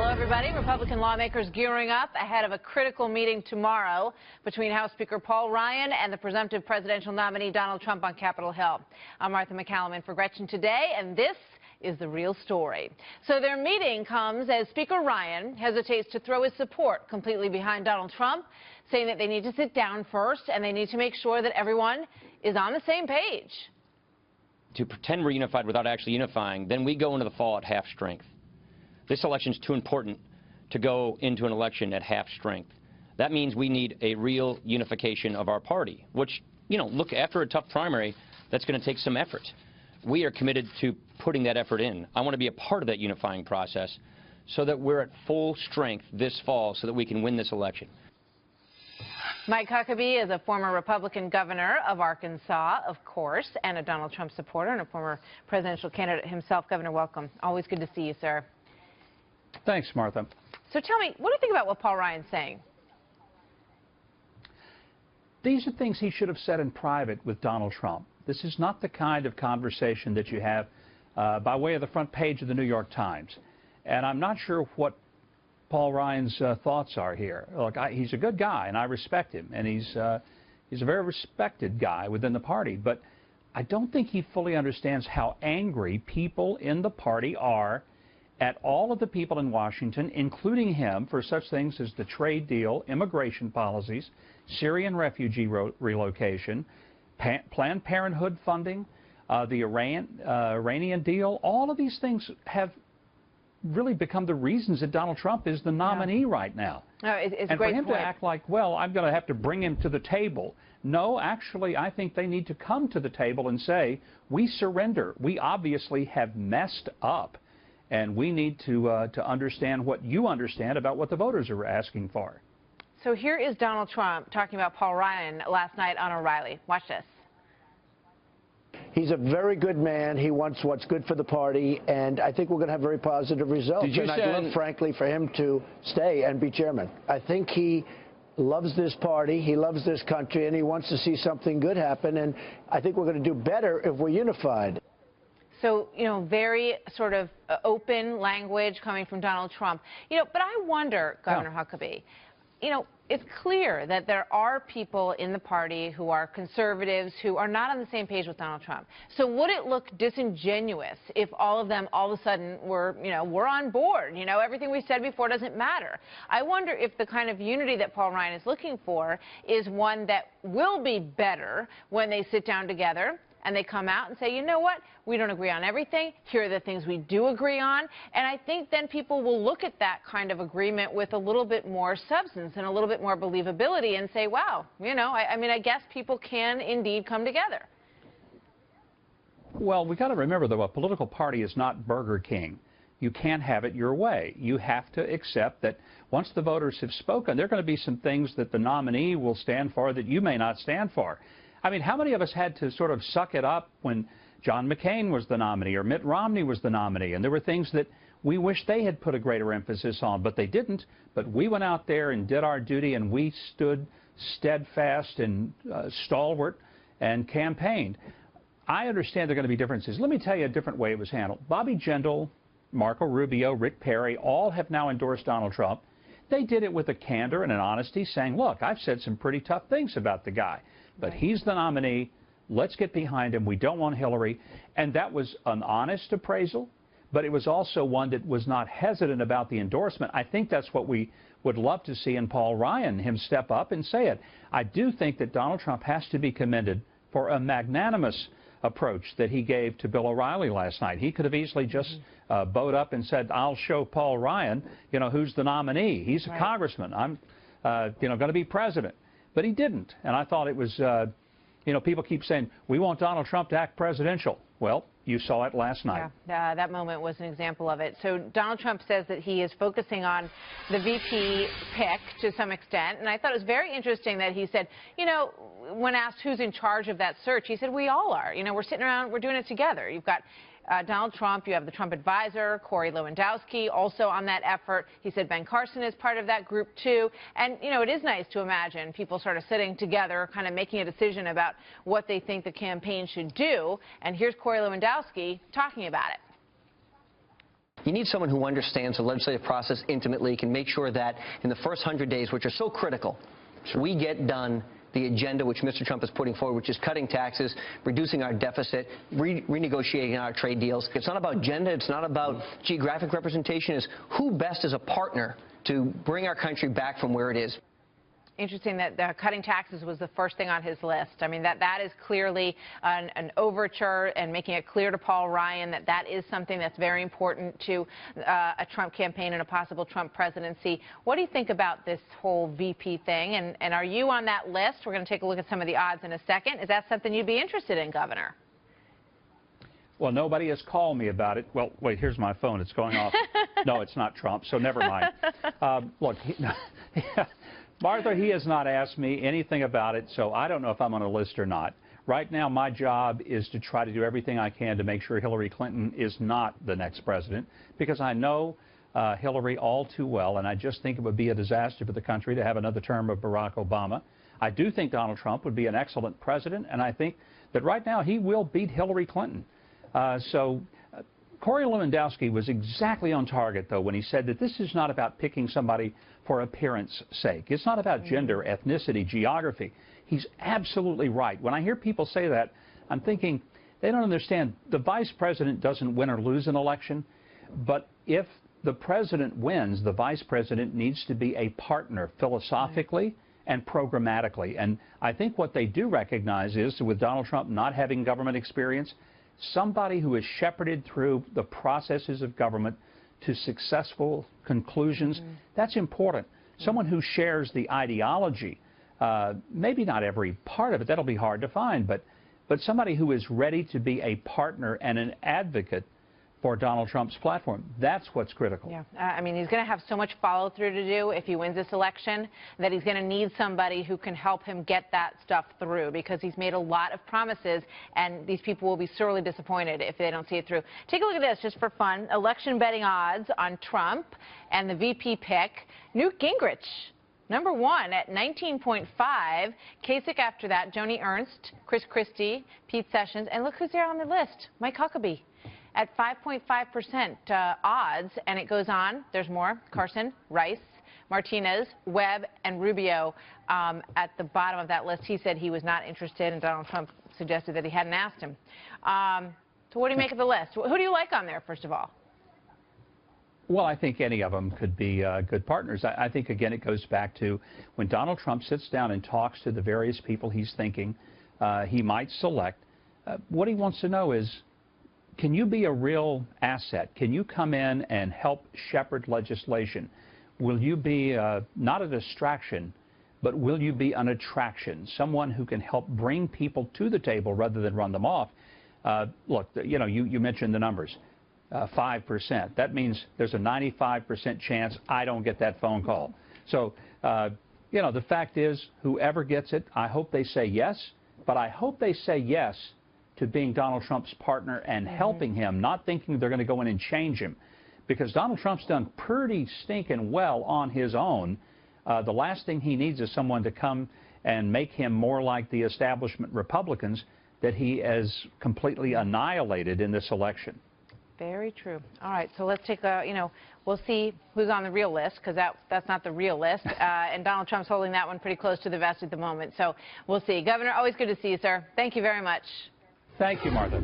Hello, everybody. Republican lawmakers gearing up ahead of a critical meeting tomorrow between House Speaker Paul Ryan and the presumptive presidential nominee Donald Trump on Capitol Hill. I'm Martha McCallum in for Gretchen today, and this is the real story. So their meeting comes as Speaker Ryan hesitates to throw his support completely behind Donald Trump, saying that they need to sit down first and they need to make sure that everyone is on the same page. To pretend we're unified without actually unifying, then we go into the fall at half strength. This election is too important to go into an election at half strength. That means we need a real unification of our party, which, look, after a tough primary, that's going to take some effort. We are committed to putting that effort in. I want to be a part of that unifying process so that we're at full strength this fall so that we can win this election. Mike Huckabee is a former Republican governor of Arkansas, of course, and a Donald Trump supporter and a former presidential candidate himself. Governor, welcome. Always good to see you, sir. Thanks, Martha. So tell me, what do you think about what Paul Ryan's saying? These are things he should have said in private with Donald Trump. This is not the kind of conversation that you have by way of the front page of the New York Times. And I'm not sure what Paul Ryan's thoughts are here. Look, he's a good guy, and I respect him, and he's a very respected guy within the party. But I don't think he fully understands how angry people in the party are at all of the people in Washington, including him, for such things as the trade deal, immigration policies, Syrian refugee relocation, Planned Parenthood funding, the Iranian deal. All of these things have really become the reasons that Donald Trump is the nominee right now. No, it's and a great for him point. to act like, well, I'm going to have to bring him to the table. No, actually, I think they need to come to the table and say, we surrender. We obviously have messed up, and we need to understand what you understand about what the voters are asking for. So here is Donald Trump talking about Paul Ryan last night on O'Reilly. Watch this. He's a very good man. He wants what's good for the party, and I think we're going to have very positive results. And I'd love, frankly, for him to stay and be chairman. I think he loves this party, he loves this country, and he wants to see something good happen, and I think we're going to do better if we're unified. So, very sort of open language coming from Donald Trump. But I wonder, Governor Huckabee, it's clear that there are people in the party who are conservatives who are not on the same page with Donald Trump. So would it look disingenuous if all of them all of a sudden were, we're on board, everything we said before doesn't matter? I wonder if the kind of unity that Paul Ryan is looking for is one that will be better when they sit down together and they come out and say, you know what, we don't agree on everything. Here are the things we do agree on. And I think then people will look at that kind of agreement with a little bit more substance and a little bit more believability and say, wow, I guess people can indeed come together. Well, we've got to remember, though, a political party is not Burger King. You can't have it your way. You have to accept that once the voters have spoken, there are going to be some things that the nominee will stand for that you may not stand for. I mean, how many of us had to sort of suck it up when John McCain was the nominee or Mitt Romney was the nominee? And there were things that we wish they had put a greater emphasis on, but they didn't. But we went out there and did our duty, and we stood steadfast and stalwart and campaigned. I understand there are going to be differences. Let me tell you a different way it was handled. Bobby Jindal, Marco Rubio, Rick Perry, all have now endorsed Donald Trump. They did it with a candor and an honesty, saying, look, I've said some pretty tough things about the guy, but he's the nominee. Let's get behind him. We don't want Hillary. And that was an honest appraisal, but it was also one that was not hesitant about the endorsement. I think that's what we would love to see in Paul Ryan, him step up and say it. I do think that Donald Trump has to be commended for a magnanimous approach that he gave to Bill O'Reilly last night. He could have easily just bowed up and said, I'll show Paul Ryan, who's the nominee. He's a congressman. I'm, going to be president. But he didn't. And I thought it was, people keep saying, we want Donald Trump to act presidential. Well, you saw it last night. Yeah, that moment was an example of it. So Donald Trump says that he is focusing on the VP pick to some extent. And I thought it was very interesting that he said, when asked who's in charge of that search, he said, we all are. We're sitting around, we're doing it together. You've got Donald Trump, you have the Trump advisor, Corey Lewandowski, also on that effort. He said Ben Carson is part of that group, too. And, it is nice to imagine people sort of sitting together, kind of making a decision about what they think the campaign should do. And here's Corey Lewandowski talking about it. You need someone who understands the legislative process intimately, can make sure that in the first 100 days, which are so critical, we get done the agenda which Mr. Trump is putting forward, which is cutting taxes, reducing our deficit, renegotiating our trade deals. It's not about agenda. It's not about geographic representation. It's who best is a partner to bring our country back from where it is. Interesting that cutting taxes was the first thing on his list. I mean, that is clearly an overture, and making it clear to Paul Ryan that is something that's very important to a Trump campaign and a possible Trump presidency. What do you think about this whole VP thing? And are you on that list? We're going to take a look at some of the odds in a second. Is that something you'd be interested in, Governor? Well, nobody has called me about it. Well, wait, here's my phone. It's going off. No, it's not Trump, so never mind. Look, Martha, he has not asked me anything about it, so I don't know if I'm on a list or not. Right now, my job is to try to do everything I can to make sure Hillary Clinton is not the next president, because I know Hillary all too well, and I just think it would be a disaster for the country to have another term of Barack Obama. I do think Donald Trump would be an excellent president, and I think that right now he will beat Hillary Clinton. Corey Lewandowski was exactly on target, though, when he said that this is not about picking somebody for appearance sake. It's not about gender, ethnicity, geography. He's absolutely right. When I hear people say that, I'm thinking they don't understand. The vice president doesn't win or lose an election, but if the president wins, the vice president needs to be a partner philosophically and programmatically. And I think what they do recognize is, with Donald Trump not having government experience, somebody who is shepherded through the processes of government to successful conclusions, that's important. Someone who shares the ideology, maybe not every part of it, that'll be hard to find, but somebody who is ready to be a partner and an advocate for Donald Trump's platform. That's what's critical. Yeah, I mean, he's going to have so much follow-through to do if he wins this election that he's going to need somebody who can help him get that stuff through, because he's made a lot of promises, and these people will be sorely disappointed if they don't see it through. Take a look at this, just for fun. Election betting odds on Trump and the VP pick. Newt Gingrich, #1 at 19.5. Kasich after that, Joni Ernst, Chris Christie, Pete Sessions, and look who's there on the list, Mike Huckabee at 5.5% odds, and it goes on. There's more. Carson, Rice, Martinez, Webb, and Rubio at the bottom of that list. He said he was not interested, and Donald Trump suggested that he hadn't asked him. So what do you make of the list? Who do you like on there, first of all? Well, I think any of them could be good partners. I think, again, it goes back to when Donald Trump sits down and talks to the various people he's thinking he might select, what he wants to know is, can you be a real asset? Can you come in and help shepherd legislation? Will you be not a distraction, but will you be an attraction? Someone who can help bring people to the table rather than run them off. Look, you mentioned the numbers. 5%. That means there's a 95% chance I don't get that phone call. So, the fact is, whoever gets it, I hope they say yes, but I hope they say yes to being Donald Trump's partner and helping him, not thinking they're going to go in and change him. Because Donald Trump's done pretty stinking well on his own. The last thing he needs is someone to come and make him more like the establishment Republicans that he has completely annihilated in this election. Very true. All right, so let's take a, we'll see who's on the real list, because that's not the real list. And Donald Trump's holding that one pretty close to the vest at the moment. So we'll see. Governor, always good to see you, sir. Thank you very much. Thank you, Martha.